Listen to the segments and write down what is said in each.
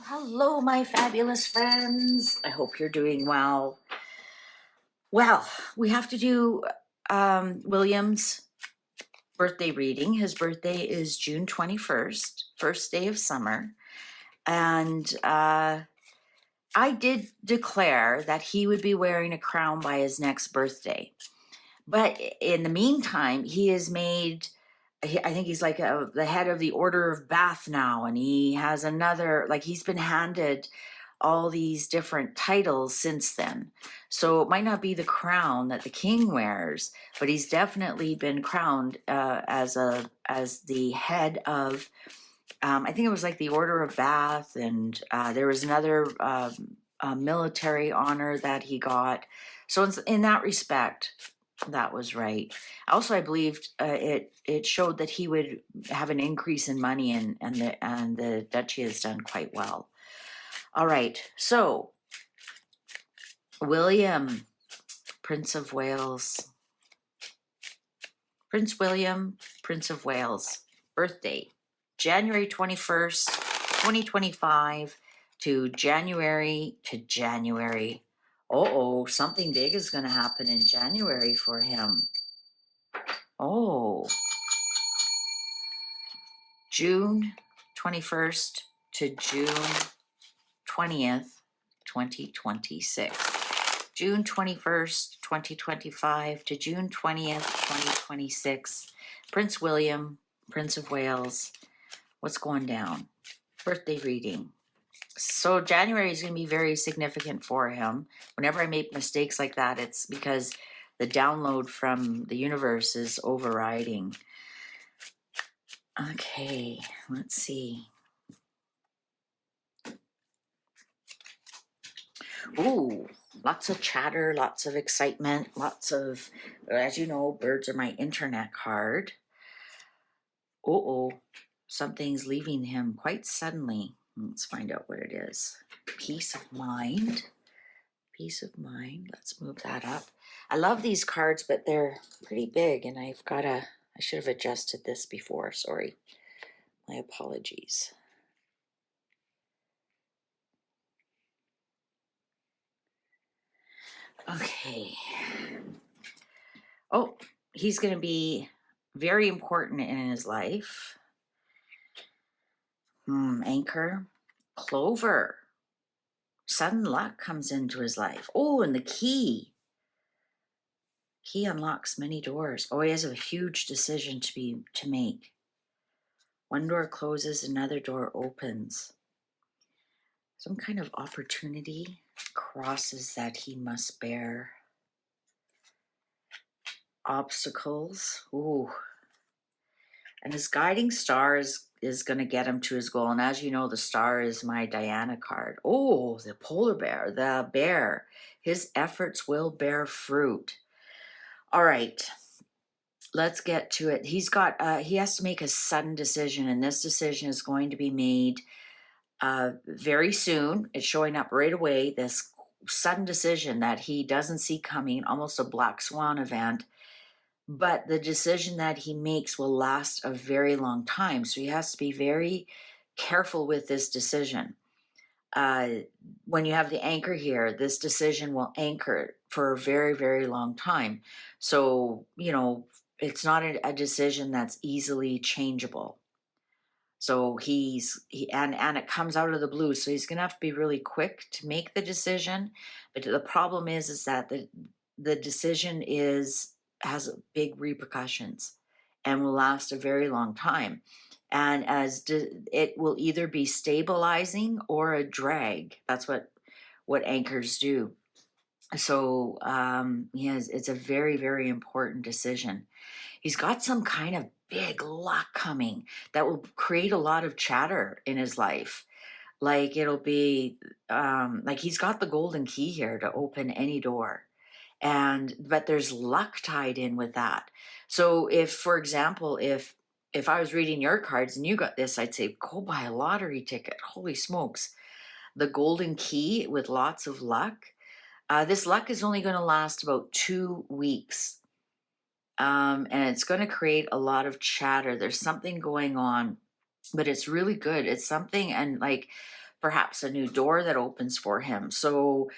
Hello, my fabulous friends. I hope you're doing well. Well, we have to do William's birthday reading. His birthday is June 21st, first day of summer. And I did declare that he would be wearing a crown by his next birthday. But in the meantime, he has made, I think he's like the head of the Order of Bath now. And he has another, like he's been handed all these different titles since then. So it might not be the crown that the king wears, but he's definitely been crowned as the head of, I think it was like the Order of Bath, and there was another military honor that he got. So in that respect, that was right. Also, I believed it showed that he would have an increase in money, and the duchy has done quite well. All right, so William, Prince of Wales. Prince William, Prince of Wales, birthday, January 21st, 2025 to January. Uh-oh, something big is going to happen in January for him. Oh, June 21st to June 20th, 2026. June 21st, 2025 to June 20th, 2026. Prince William, Prince of Wales. What's going down? Birthday reading. So January is going to be very significant for him. Whenever I make mistakes like that, it's because the download from the universe is overriding. Okay, let's see. Ooh, lots of chatter, lots of excitement, lots of, as you know, birds are my internet card. Uh-oh, something's leaving him quite suddenly. Let's find out what it is. Peace of mind. Peace of mind. Let's move that up. I love these cards, but they're pretty big, and I should have adjusted this before. Sorry. My apologies. Okay. Oh, he's going to be very important in his life. Anchor. Clover. Sudden luck comes into his life. Oh, and the key. Key unlocks many doors. Oh, he has a huge decision to make. One door closes, another door opens. Some kind of opportunity crosses that he must bear. Obstacles. Ooh. And his guiding star is going to get him to his goal. And as you know, the star is my Diana card. Oh, the polar bear, the bear. His efforts will bear fruit. All right. Let's get to it. He has to make a sudden decision, and this decision is going to be made very soon. It's showing up right away, this sudden decision that he doesn't see coming, almost a black swan event. But the decision that he makes will last a very long time. So he has to be very careful with this decision. When you have the anchor here, this decision will anchor for a very, very long time. So, it's not a decision that's easily changeable. So and it comes out of the blue. So he's going to have to be really quick to make the decision. But the problem is that the decision has big repercussions and will last a very long time. And it will either be stabilizing or a drag. That's what anchors do. So it's a very, very important decision. He's got some kind of big luck coming that will create a lot of chatter in his life. Like it'll be like he's got the golden key here to open any door. But there's luck tied in with that. So if, for example, if I was reading your cards and you got this, I'd say, go buy a lottery ticket. Holy smokes. The golden key with lots of luck. This luck is only going to last about 2 weeks. And it's going to create a lot of chatter. There's something going on, but it's really good. It's something, and like, perhaps a new door that opens for him. So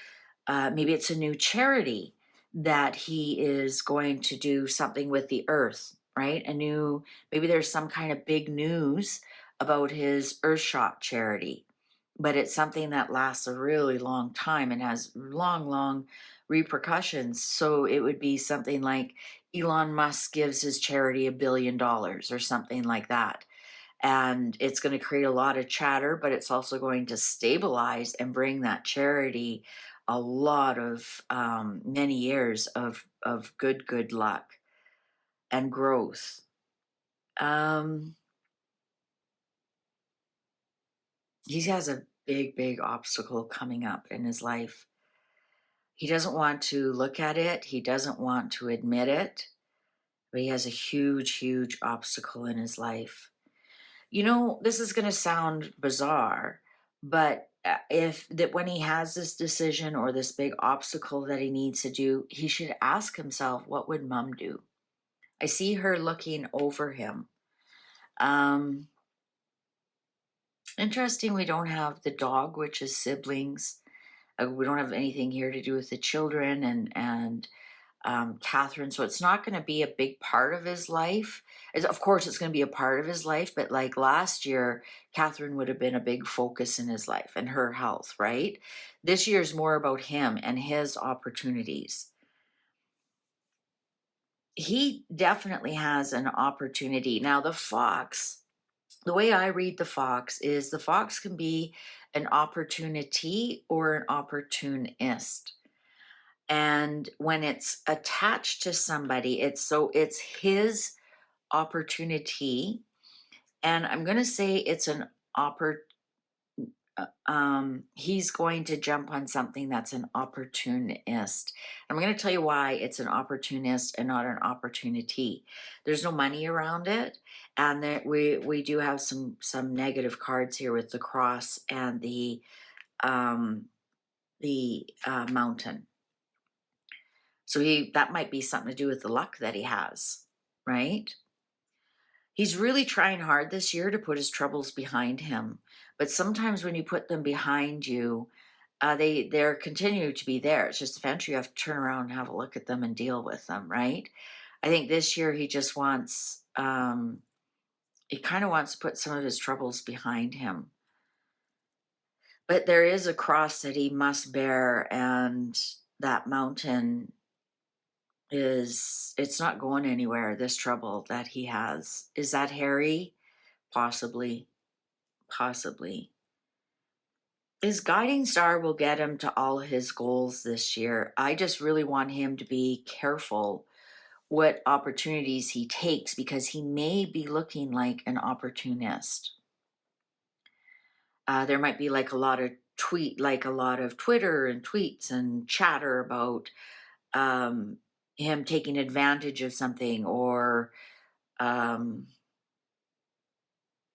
maybe it's a new charity that he is going to do something with the earth, right? Maybe there's some kind of big news about his Earthshot charity, but it's something that lasts a really long time and has long, long repercussions. So it would be something like Elon Musk gives his charity $1 billion or something like that. And it's going to create a lot of chatter, but it's also going to stabilize and bring that charity a lot of many years of good luck and growth. He has a big obstacle coming up in his life. He doesn't want to look at it. He doesn't want to admit it, but he has a huge obstacle in his life. You know, this is going to sound bizarre, but if that when he has this decision or this big obstacle that he needs to do, he should ask himself, what would mom do? I see her looking over him. Um, Interesting, we don't have the dog, which is siblings. We don't have anything here to do with the children and Catherine. So it's not going to be a big part of his life. Of course, it's going to be a part of his life, but like last year, Catherine would have been a big focus in his life and her health, right? This year is more about him and his opportunities. He definitely has an opportunity. Now, the way I read the fox is the fox can be an opportunity or an opportunist. And when it's attached to somebody, it's his opportunity. And I'm going to say it's an he's going to jump on something that's an opportunist. I'm going to tell you why it's an opportunist and not an opportunity. There's no money around it, and we do have some negative cards here with the cross and um, the mountain. So that might be something to do with the luck that he has, right? He's really trying hard this year to put his troubles behind him. But sometimes when you put them behind you, they're continue to be there. It's just eventually you have to turn around and have a look at them and deal with them, right? I think this year he just wants, he kind of wants to put some of his troubles behind him. But there is a cross that he must bear, and that mountain it's not going anywhere, this trouble that he has. Is that Harry? Possibly. Possibly. His guiding star will get him to all his goals this year. I just really want him to be careful what opportunities he takes, because he may be looking like an opportunist. There might be like a lot of Twitter and tweets and chatter about him taking advantage of something, um,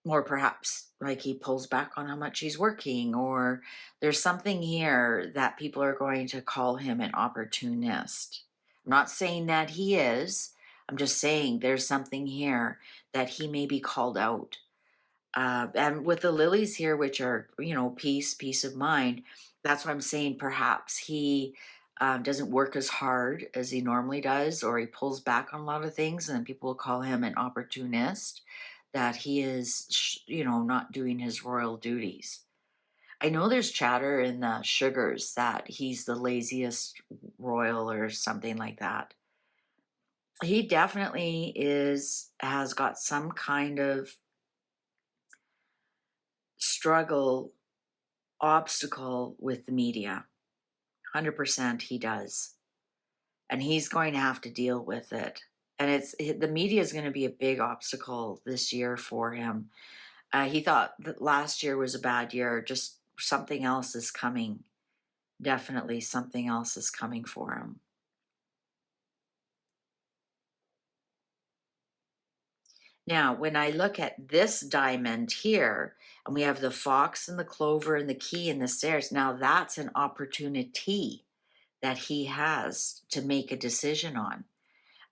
or perhaps like he pulls back on how much he's working, or there's something here that people are going to call him an opportunist. I'm not saying that he is. I'm just saying there's something here that he may be called out. And with the lilies here, which are, peace of mind, that's what I'm saying. Perhaps he doesn't work as hard as he normally does, or he pulls back on a lot of things, and then people will call him an opportunist, that he is, not doing his royal duties. I know there's chatter in the sugars that he's the laziest royal or something like that. He definitely has got some kind of struggle, obstacle with the media. 100% he does. And he's going to have to deal with it. And the media is going to be a big obstacle this year for him. He thought that last year was a bad year. Just something else is coming. Definitely something else is coming for him. Now, when I look at this diamond here, and we have the fox and the clover and the key and the stairs, now that's an opportunity that he has to make a decision on.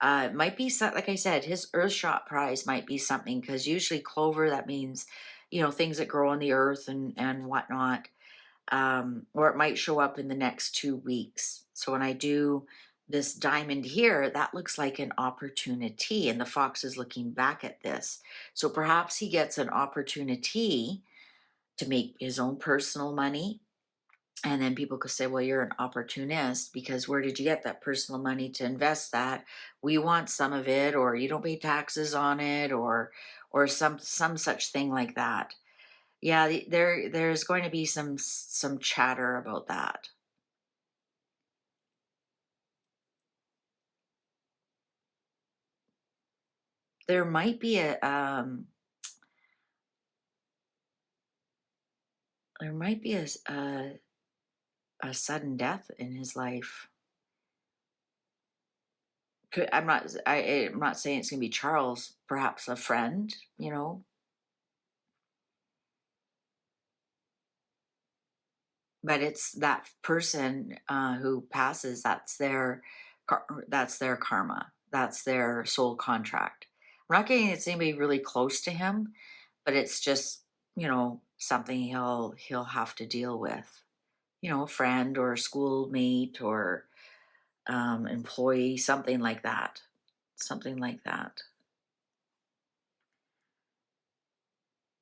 It might be, like I said, his Earthshot prize might be something, because usually clover, that means you know, things that grow on the earth and whatnot. Or it might show up in the next 2 weeks. So when I do this diamond here, that looks like an opportunity, and the fox is looking back at this. So perhaps he gets an opportunity to make his own personal money. And then people could say, well, you're an opportunist because where did you get that personal money to invest that? We want some of it, or you don't pay taxes on it, or some such thing like that. Yeah, there's going to be some chatter about that. There might be there might be a sudden death in his life. I'm not saying it's gonna be Charles, perhaps a friend, you know, but it's that person who passes. That's their karma. That's their soul contract. I'm not getting it's anybody really close to him, but it's just, you know, something he'll have to deal with. You know, a friend or a schoolmate or employee, something like that. Something like that.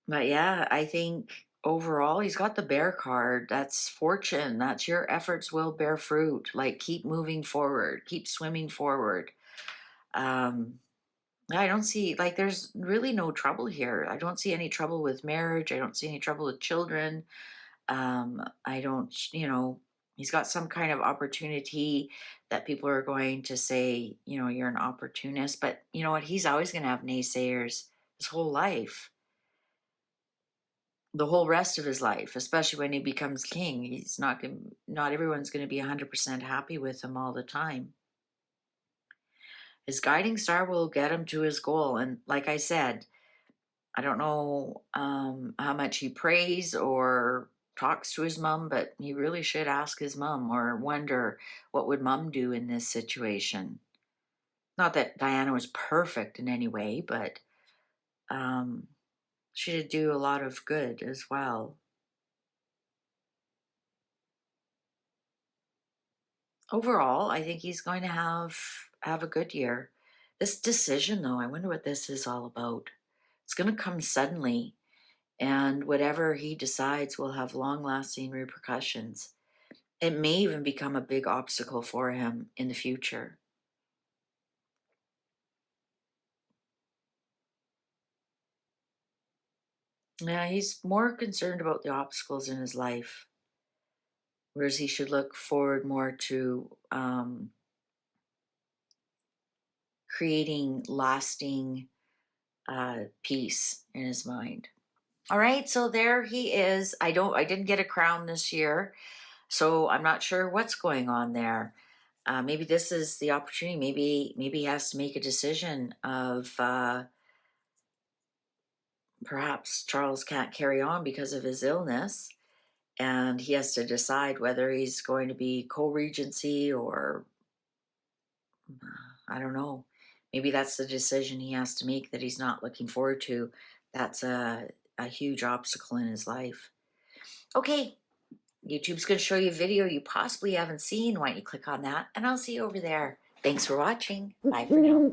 But yeah, I think overall he's got the bear card. That's fortune. That's your efforts will bear fruit. Like keep moving forward, keep swimming forward. Um, I don't see like there's really no trouble here. I don't see any trouble with marriage. I don't see any trouble with children. I don't, you know, he's got some kind of opportunity that people are going to say, you know, you're an opportunist. But you know what? He's always going to have naysayers his whole life, the whole rest of his life, especially when he becomes king. He's not going, not everyone's going to be 100% happy with him all the time. His guiding star will get him to his goal. And like I said, I don't know how much he prays or talks to his mom, but he really should ask his mom or wonder what would mom do in this situation. Not that Diana was perfect in any way, but um, she did do a lot of good as well. Overall, I think he's going to have a good year. This decision, though, I wonder what this is all about. It's going to come suddenly, and whatever he decides will have long-lasting repercussions. It may even become a big obstacle for him in the future. Yeah, he's more concerned about the obstacles in his life, whereas he should look forward more to creating lasting peace in his mind. All right, so there he is. I didn't get a crown this year, so I'm not sure what's going on there. Maybe this is the opportunity. Maybe he has to make a decision of perhaps Charles can't carry on because of his illness, and he has to decide whether he's going to be co-regency or I don't know. Maybe that's the decision he has to make that he's not looking forward to. That's a huge obstacle in his life. Okay, YouTube's going to show you a video you possibly haven't seen. Why don't you click on that? And I'll see you over there. Thanks for watching. Bye for now.